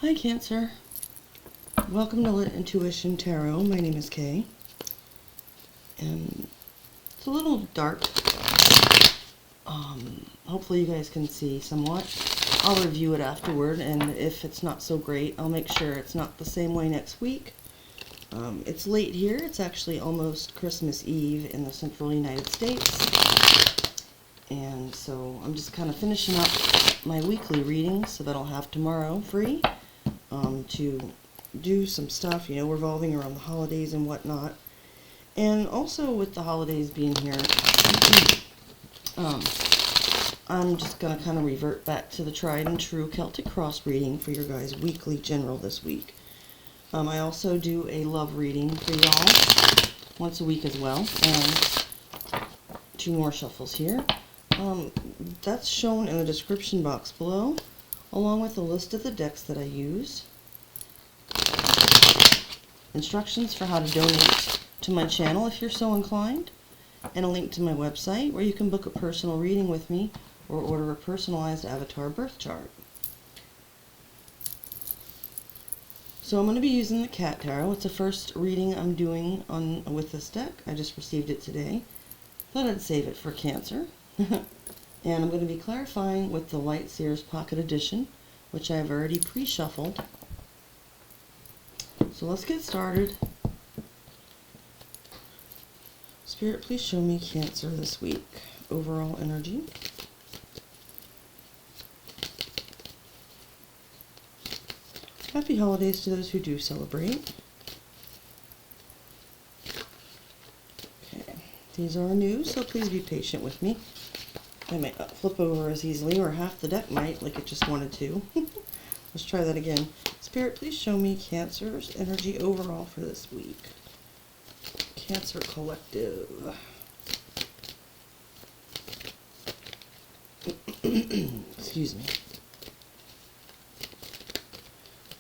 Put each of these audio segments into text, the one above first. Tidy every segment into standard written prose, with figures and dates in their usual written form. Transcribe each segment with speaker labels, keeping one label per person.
Speaker 1: Hi Cancer, welcome to Intuition Tarot. My name is Kay, and it's a little dark. Hopefully you guys can see somewhat. I'll review it afterward, and if it's not so great, I'll make sure it's not the same way next week. It's late here. It's actually almost Christmas Eve in the central United States, and so I'm just kind of finishing up my weekly readings so that I'll have tomorrow free to do some stuff, you know, revolving around the holidays and whatnot. And also with the holidays being here, I'm just going to kind of revert back to the tried and true Celtic cross reading for your guys' weekly general this week. I also do a love reading for y'all once a week as well, and 2 more shuffles here. That's shown in the description box below, along with a list of the decks that I use, instructions for how to donate to my channel if you're so inclined, and a link to my website where you can book a personal reading with me or order a personalized avatar birth chart. So I'm going to be using the Cat Tarot. It's the first reading I'm doing with this deck. I just received it today. Thought I'd save it for Cancer. And I'm going to be clarifying with the Light Seers Pocket Edition, which I've already pre-shuffled. So let's get started. Spirit, please show me Cancer this week. Overall energy. Happy holidays to those who do celebrate. Okay, these are new, so please be patient with me. I might not flip over as easily, or half the deck might, like it just wanted to. Let's try that again. Spirit, please show me Cancer's energy overall for this week. Cancer Collective. Excuse me.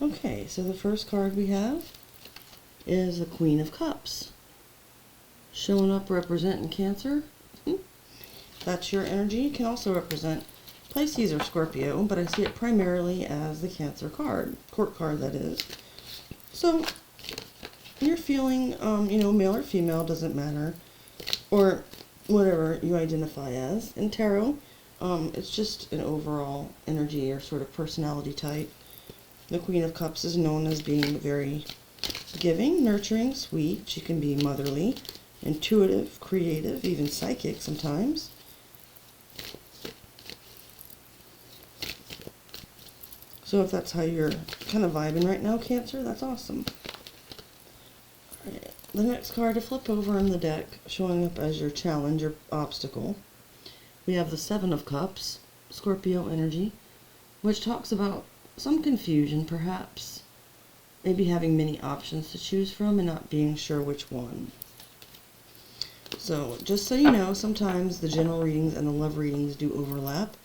Speaker 1: Okay, so the first card we have is the Queen of Cups. Showing up representing Cancer. That's your energy. It can also represent Pisces or Scorpio, but I see it primarily as the Cancer card, court card that is. So you're feeling, you know, male or female, doesn't matter, or whatever you identify as. In tarot, it's just an overall energy or sort of personality type. The Queen of Cups is known as being very giving, nurturing, sweet. She can be motherly, intuitive, creative, even psychic sometimes. So if that's how you're kind of vibing right now, Cancer, that's awesome. Alright, the next card to flip over in the deck, showing up as your challenge or obstacle, we have the Seven of Cups, Scorpio energy, which talks about some confusion, perhaps. Maybe having many options to choose from and not being sure which one. So, just so you know, sometimes the general readings and the love readings do overlap.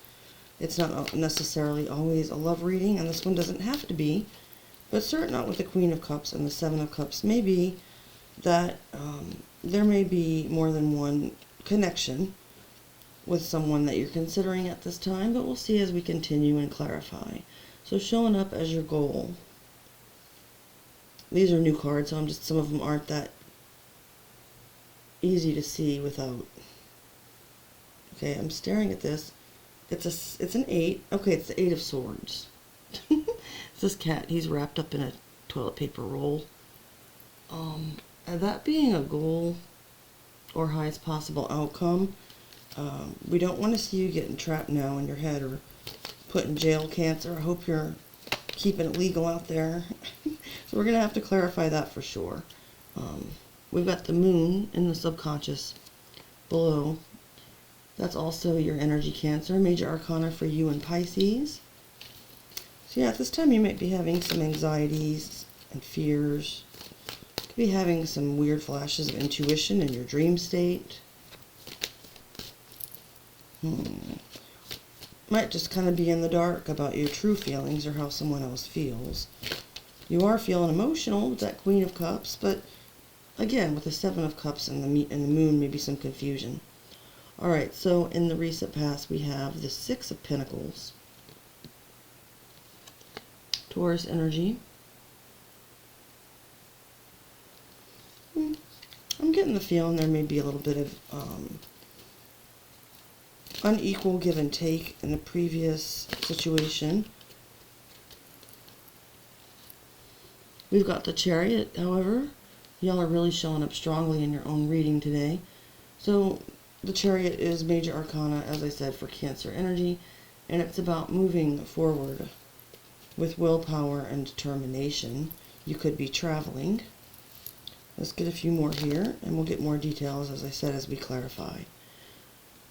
Speaker 1: It's not necessarily always a love reading, and this one doesn't have to be. But starting out with the Queen of Cups and the Seven of Cups may be that there may be more than one connection with someone that you're considering at this time, but we'll see as we continue and clarify. So showing up as your goal. These are new cards, so some of them aren't that easy to see without. Okay, I'm staring at this. It's an 8. Okay, it's the 8 of Swords. It's this cat. He's wrapped up in a toilet paper roll. That being a goal or highest possible outcome, we don't want to see you getting trapped now in your head or put in jail, Cancer. I hope you're keeping it legal out there. So we're going to have to clarify that for sure. We've got the Moon in the subconscious below. That's also your energy, Cancer. Major Arcana for you and Pisces. So yeah, at this time you might be having some anxieties and fears. Could be having some weird flashes of intuition in your dream state. Might just kind of be in the dark about your true feelings or how someone else feels. You are feeling emotional with that Queen of Cups, but again, with the Seven of Cups and the Moon, maybe some confusion. Alright, so in the recent past we have the Six of Pentacles, Taurus energy. I'm getting the feeling there may be a little bit of unequal give and take in the previous situation. We've got the Chariot, however. Y'all are really showing up strongly in your own reading today. So the Chariot is major arcana, as I said, for Cancer energy, and it's about moving forward with willpower and determination. You could be traveling. Let's get a few more here, and we'll get more details, as I said, as we clarify.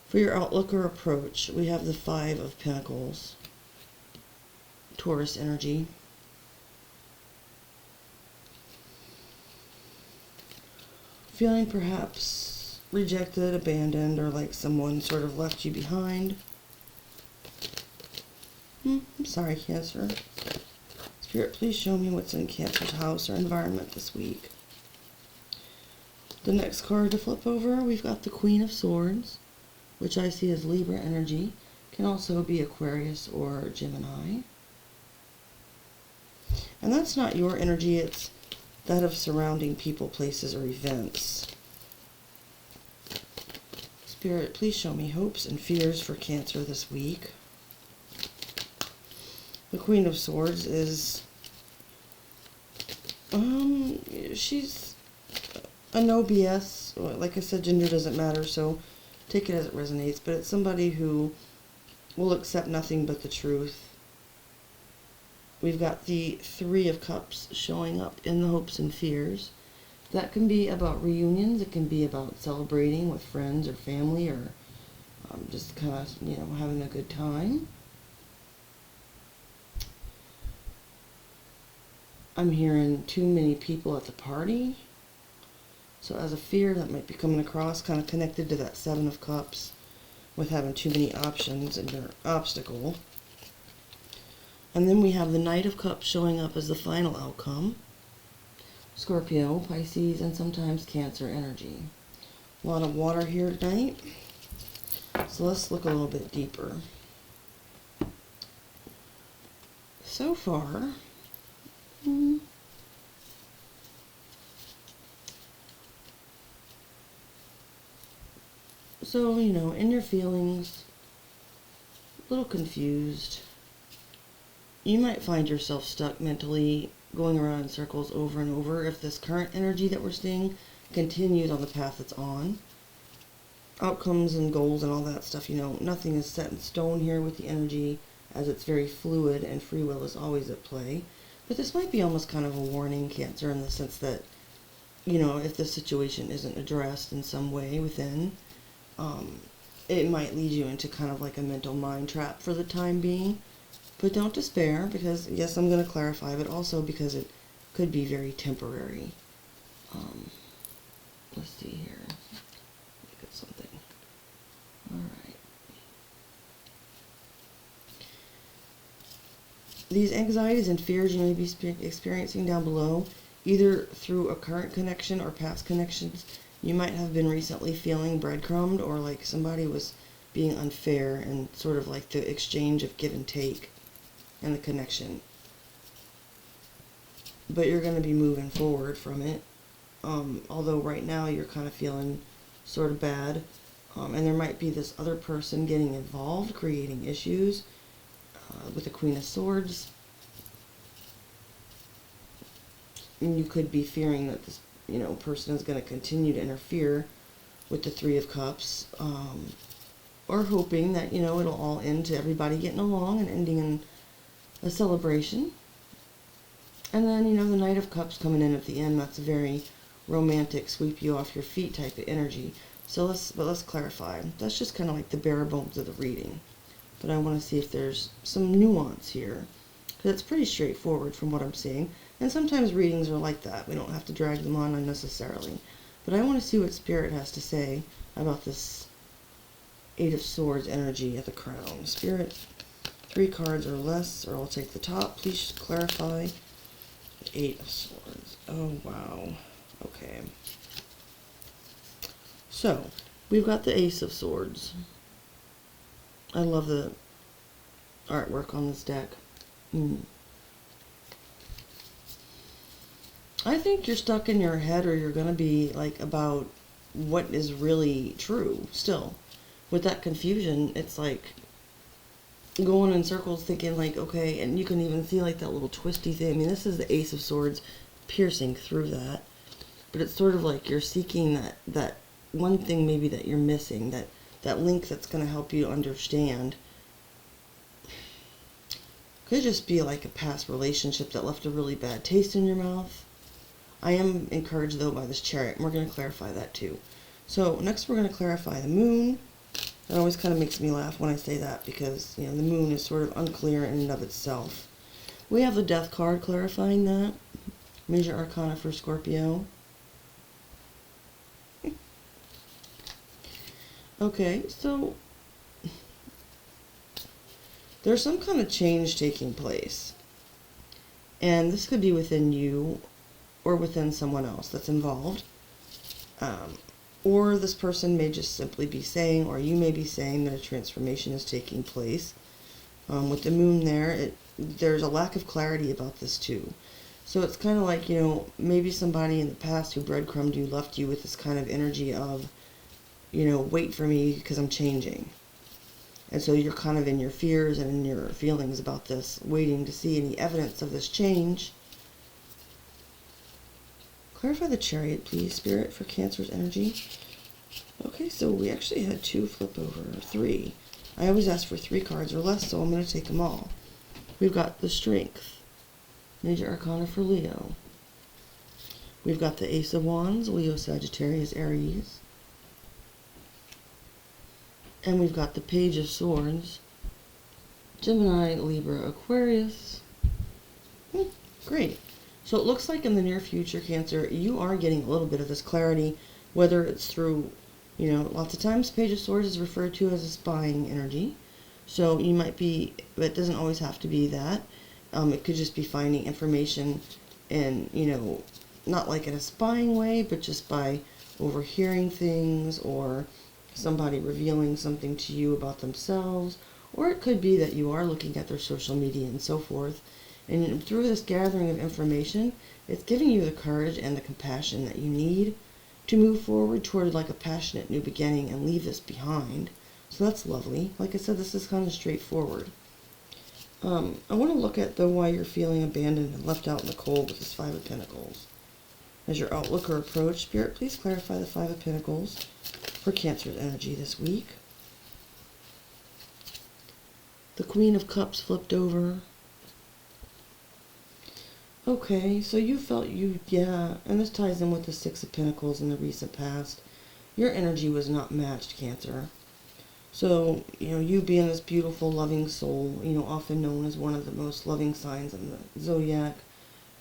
Speaker 1: For your outlook or approach, we have the Five of Pentacles, Taurus energy. Feeling perhaps rejected, abandoned, or like someone sort of left you behind. I'm sorry, Cancer. Spirit, please show me what's in Cancer's house or environment this week. The next card to flip over, we've got the Queen of Swords, which I see as Libra energy. Can also be Aquarius or Gemini. And that's not your energy, it's that of surrounding people, places, or events. Spirit, please show me hopes and fears for Cancer this week. The Queen of Swords is, she's a no BS. Like I said, gender doesn't matter, so take it as it resonates. But it's somebody who will accept nothing but the truth. We've got the Three of Cups showing up in the hopes and fears. That can be about reunions. It can be about celebrating with friends or family, or just kind of, having a good time. I'm hearing too many people at the party. So as a fear that might be coming across, kind of connected to that Seven of Cups, with having too many options and your obstacle. And then we have the Knight of Cups showing up as the final outcome. Scorpio, Pisces, and sometimes Cancer energy. A lot of water here tonight. So let's look a little bit deeper. So far, so, in your feelings, a little confused. You might find yourself stuck mentally, going around in circles over and over if this current energy that we're seeing continues on the path it's on. Outcomes and goals and all that stuff, nothing is set in stone here with the energy, as it's very fluid and free will is always at play. But this might be almost kind of a warning, Cancer, in the sense that, if the situation isn't addressed in some way within, it might lead you into kind of like a mental mind trap for the time being. But don't despair, because, yes, I'm going to clarify, but also because it could be very temporary. Let's see here. Look at something. Alright. These anxieties and fears you may be experiencing down below, either through a current connection or past connections, you might have been recently feeling breadcrumbed, or like somebody was being unfair, and sort of like the exchange of give and take and the connection. But you're going to be moving forward from it. Although right now you're kind of feeling sort of bad. And there might be this other person getting involved, creating issues. With the Queen of Swords, and you could be fearing that this, person is going to continue to interfere with the Three of Cups, or hoping that, it'll all end to everybody getting along and ending in a celebration. And then, the Knight of Cups coming in at the end, that's a very romantic, sweep you off your feet type of energy. So let's clarify. That's just kind of like the bare bones of the reading. But I want to see if there's some nuance here, because it's pretty straightforward from what I'm seeing. And sometimes readings are like that. We don't have to drag them on unnecessarily. But I want to see what Spirit has to say about this Eight of Swords energy at the crown. Spirit, 3 cards or less, or I'll take the top. Please clarify. The Eight of Swords. Oh, wow. Okay. So, we've got the Ace of Swords. I love the artwork on this deck. I think you're stuck in your head, or you're going to be like about what is really true still. With that confusion, it's like going in circles thinking like, okay, and you can even see like that little twisty thing. I mean, this is the Ace of Swords piercing through that. But it's sort of like you're seeking that one thing maybe that you're missing, that link that's going to help you understand. Could just be like a past relationship that left a really bad taste in your mouth. I am encouraged though by this Chariot, and we're going to clarify that too. So next we're going to clarify the moon. That always kind of makes me laugh when I say that, because the moon is sort of unclear in and of itself. We have the Death card clarifying that. Major Arcana for Scorpio. Okay, so there's some kind of change taking place. And this could be within you or within someone else that's involved. Or this person may just simply be saying, or you may be saying, that a transformation is taking place. With the moon there, there's a lack of clarity about this too. So it's kind of like, maybe somebody in the past who breadcrumbed you left you with this kind of energy of, wait for me because I'm changing. And so you're kind of in your fears and in your feelings about this, waiting to see any evidence of this change. Clarify the Chariot, please, Spirit, for Cancer's energy. Okay, so we actually had 2 flip over, 3. I always ask for 3 cards or less, so I'm going to take them all. We've got the Strength, Major Arcana for Leo. We've got the Ace of Wands, Leo, Sagittarius, Aries. And we've got the Page of Swords, Gemini, Libra, Aquarius. Great. So it looks like in the near future, Cancer, you are getting a little bit of this clarity, whether it's through, lots of times Page of Swords is referred to as a spying energy. So you might be, but it doesn't always have to be that. It could just be finding information and, not like in a spying way, but just by overhearing things or somebody revealing something to you about themselves. Or it could be that you are looking at their social media and so forth. And through this gathering of information, it's giving you the courage and the compassion that you need to move forward toward like a passionate new beginning and leave this behind. So that's lovely. Like I said, this is kind of straightforward. I want to look at, though, why you're feeling abandoned and left out in the cold with this 5 of Pentacles. As your outlook or approach, Spirit, please clarify the 5 of Pentacles for Cancer's energy this week. The Queen of Cups flipped over. Okay, so you felt and this ties in with the 6 of Pentacles in the recent past. Your energy was not matched, Cancer. So, you being this beautiful, loving soul, often known as one of the most loving signs in the zodiac,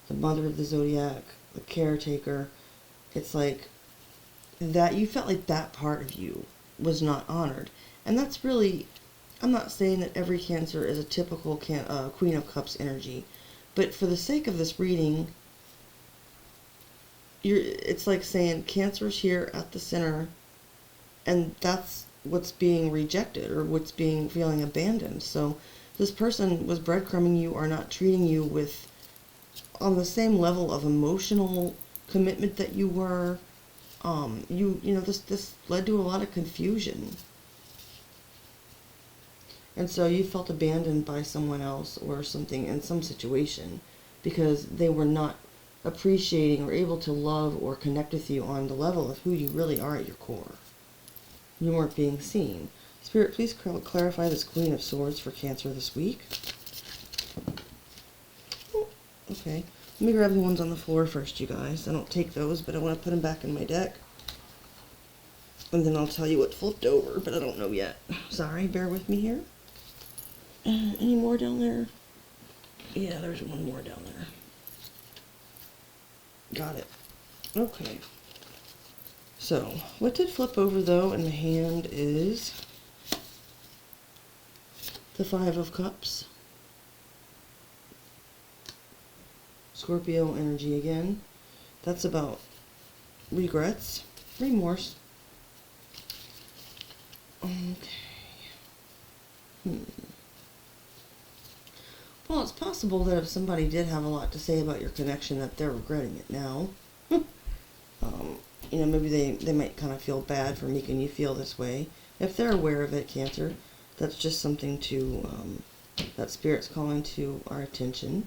Speaker 1: the mother of the zodiac, the caretaker, it's like that you felt like that part of you was not honored. And that's really, I'm not saying that every Cancer is a typical Queen of Cups energy. But for the sake of this reading, it's like saying Cancer's here at the center, and that's what's being rejected or what's feeling abandoned. So this person was breadcrumbing you or not treating you with on the same level of emotional commitment that you were. This led to a lot of confusion. And so you felt abandoned by someone else or something in some situation because they were not appreciating or able to love or connect with you on the level of who you really are at your core. You weren't being seen. Spirit, please clarify this Queen of Swords for Cancer this week. Okay. Let me grab the ones on the floor first, you guys. I don't take those, but I want to put them back in my deck. And then I'll tell you what flipped over, but I don't know yet. Sorry, bear with me here. Any more down there? Yeah, there's one more down there. Got it. Okay. So, what did flip over, though, in the hand is the 5 of Cups. Scorpio energy again. That's about regrets, remorse. Okay. Well, it's possible possible that if somebody did have a lot to say about your connection, that they're regretting it now. You know, maybe they might kind of feel bad for making you feel this way. If they're aware of it, Cancer, that's just something to, that Spirit's calling to our attention.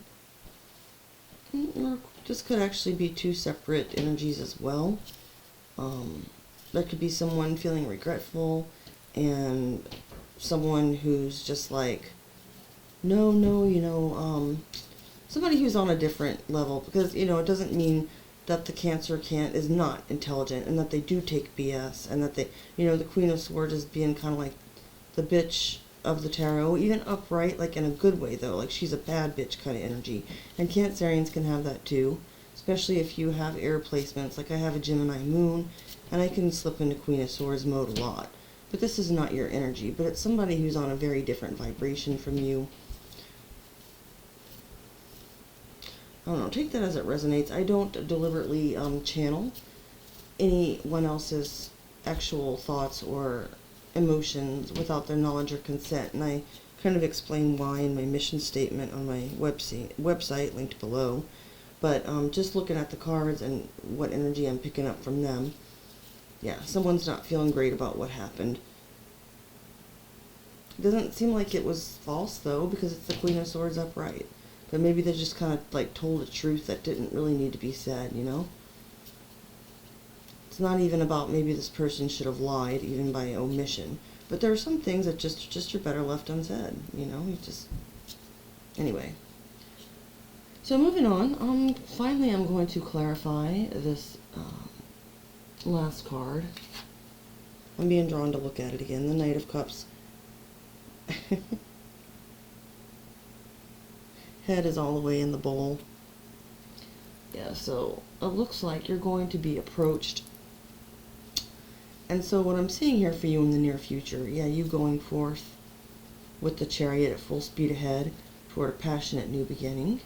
Speaker 1: Or this could actually be two separate energies as well. There could be someone feeling regretful and someone who's just like, no, you know, somebody who's on a different level, because, you know, it doesn't mean that the Cancer is not intelligent, and that they do take BS, and that they, you know, the Queen of Swords is being kind of like the bitch of the tarot, even upright, like in a good way though, like she's a bad bitch kind of energy. And Cancerians can have that too, especially if you have air placements. Like I have a Gemini moon, and I can slip into Queen of Swords mode a lot. But this is not your energy, but it's somebody who's on a very different vibration from you. I don't know, take that as it resonates. I don't deliberately channel anyone else's actual thoughts or emotions without their knowledge or consent, and I kind of explain why in my mission statement on my website linked below. But just looking at the cards and what energy I'm picking up from them, yeah, someone's not feeling great about what happened. It doesn't seem like it was false though, because it's the Queen of Swords upright. But maybe they just kind of like told a truth that didn't really need to be said, you know? It's not even about maybe this person should have lied, even by omission. But there are some things that just are better left unsaid, you know? You just... Anyway. So moving on, finally I'm going to clarify this last card. I'm being drawn to look at it again, the Knight of Cups. Head is all the way in the bowl. Yeah, so it looks like you're going to be approached. And so what I'm seeing here for you in the near future, yeah, you going forth with the Chariot at full speed ahead toward a passionate new beginning.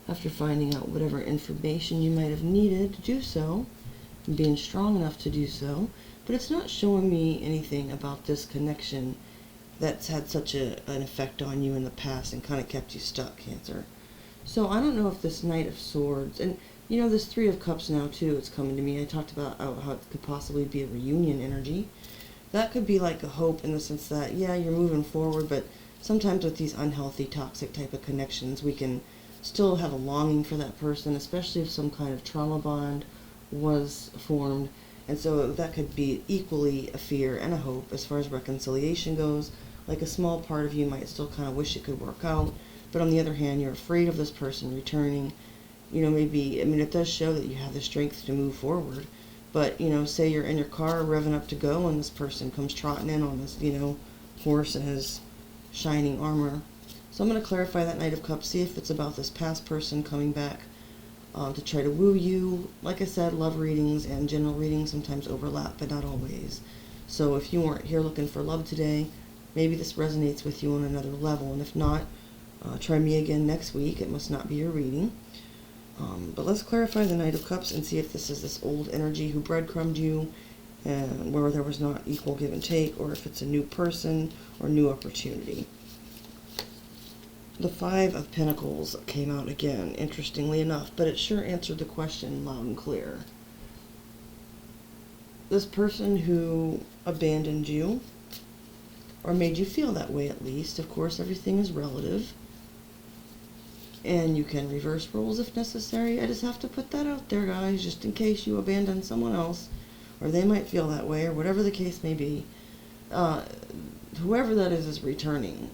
Speaker 1: After finding out whatever information you might have needed to do so, and being strong enough to do so, but it's not showing me anything about this connection that's had such an effect on you in the past and kind of kept you stuck, Cancer. So I don't know if this Knight of Swords, and you know this Three of Cups now too, it's coming to me. I talked about how it could possibly be a reunion energy. That could be like a hope in the sense that, yeah, you're moving forward, but sometimes with these unhealthy, toxic type of connections, we can still have a longing for that person, especially if some kind of trauma bond was formed. And so that could be equally a fear and a hope as far as reconciliation goes. Like a small part of you might still kind of wish it could work out, but on the other hand, you're afraid of this person returning. You know, maybe, I mean, it does show that you have the strength to move forward, but, you know, say you're in your car revving up to go and this person comes trotting in on this, you know, horse in his shining armor. So I'm going to clarify that Knight of Cups, see if it's about this past person coming back to try to woo you. Like I said, love readings and general readings sometimes overlap, but not always. So if you weren't here looking for love today, maybe this resonates with you on another level, and if not, try me again next week. It must not be your reading. But let's clarify the Knight of Cups and see if this is this old energy who breadcrumbed you, and where there was not equal give and take, or if it's a new person or new opportunity. The Five of Pentacles came out again, interestingly enough, but it sure answered the question loud and clear. This person who abandoned you, or made you feel that way at least, of course everything is relative, and you can reverse roles if necessary. I just have to put that out there, guys, just in case you abandon someone else, or they might feel that way, or whatever the case may be. Whoever that is returning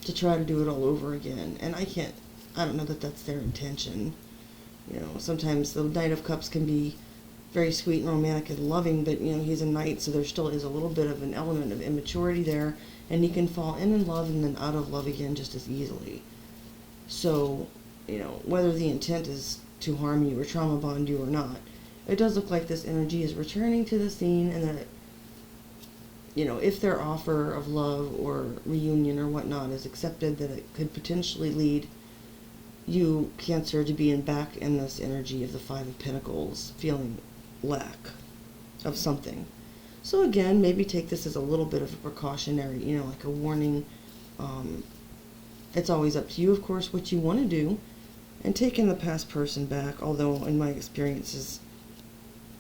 Speaker 1: to try to do it all over again, and I don't know that that's their intention. You know, sometimes the Knight of Cups can be very sweet and romantic and loving, but, you know, he's a knight, so there still is a little bit of an element of immaturity there, and he can fall in love and then out of love again just as easily. So, you know, whether the intent is to harm you or trauma bond you or not, it does look like this energy is returning to the scene, and that, you know, if their offer of love or reunion or whatnot is accepted, that it could potentially lead you, Cancer, to being back in this energy of the Five of Pentacles, feeling lack of something. So again, maybe take this as a little bit of a precautionary, like a warning. It's always up to you, of course, what you want to do. And taking the past person back, although in my experience is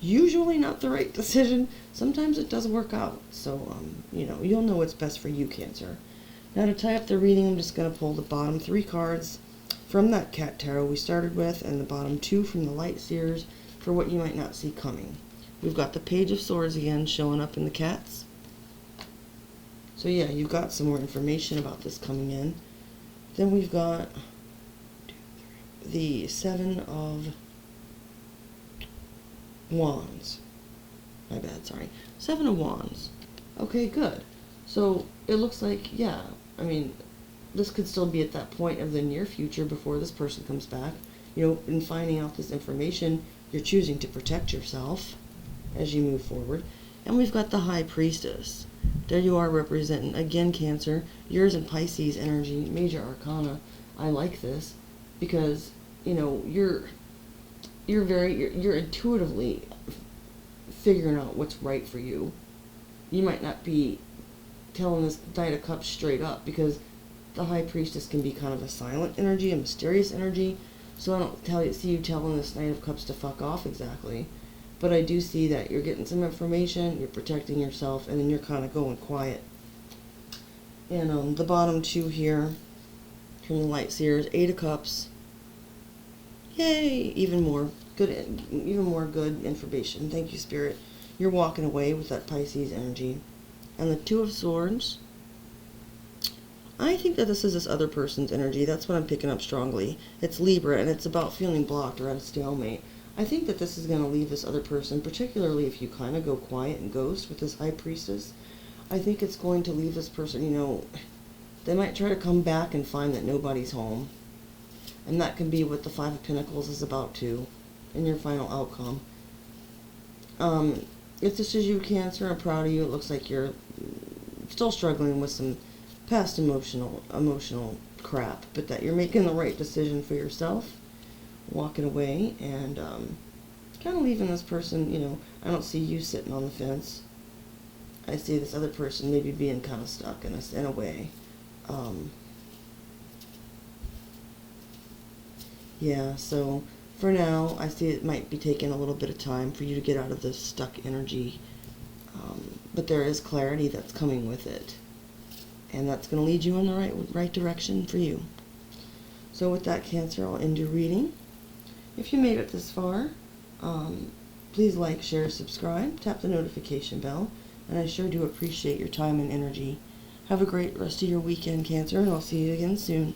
Speaker 1: usually not the right decision, sometimes it does work out. So, you'll know what's best for you, Cancer. Now to tie up the reading, I'm just going to pull the bottom 3 cards from that cat tarot we started with, and the bottom 2 from the light Seers for what you might not see coming. We've got the Page of Swords again showing up in the cats. So yeah, you've got some more information about this coming in. Then we've got the 7 of Wands. My bad, sorry. 7 of Wands. Okay, good. So it looks like, yeah, this could still be at that point of the near future before this person comes back. In finding out this information, you're choosing to protect yourself as you move forward. And we've got the High Priestess. There you are representing, again, Cancer, yours and Pisces energy, major arcana. I like this because, you're intuitively figuring out what's right for you. You might not be telling this Knight of Cups straight up, because the High Priestess can be kind of a silent energy, a mysterious energy. So I don't see you telling this Knight of Cups to fuck off exactly. But I do see that you're getting some information, you're protecting yourself, and then you're kind of going quiet. And the bottom 2 here, from the light Seers, 8 of Cups. Yay! Even more good information. Thank you, Spirit. You're walking away with that Pisces energy. And the 2 of Swords. I think that this is this other person's energy. That's what I'm picking up strongly. It's Libra, and it's about feeling blocked or at a stalemate. I think that this is going to leave this other person, particularly if you kind of go quiet and ghost with this High Priestess. I think it's going to leave this person, they might try to come back and find that nobody's home. And that can be what the 5 of Pentacles is about too, in your final outcome. If this is you, Cancer, I'm proud of you. It looks like you're still struggling with some past emotional crap, but that you're making the right decision for yourself, walking away, and kind of leaving this person, I don't see you sitting on the fence. I see this other person maybe being kind of stuck in a way. Yeah, so for now, I see it might be taking a little bit of time for you to get out of this stuck energy, but there is clarity that's coming with it, and that's going to lead you in the right direction for you. So with that, Cancer, I'll end your reading. If you made it this far, please like, share, subscribe, tap the notification bell, and I sure do appreciate your time and energy. Have a great rest of your weekend, Cancer, and I'll see you again soon.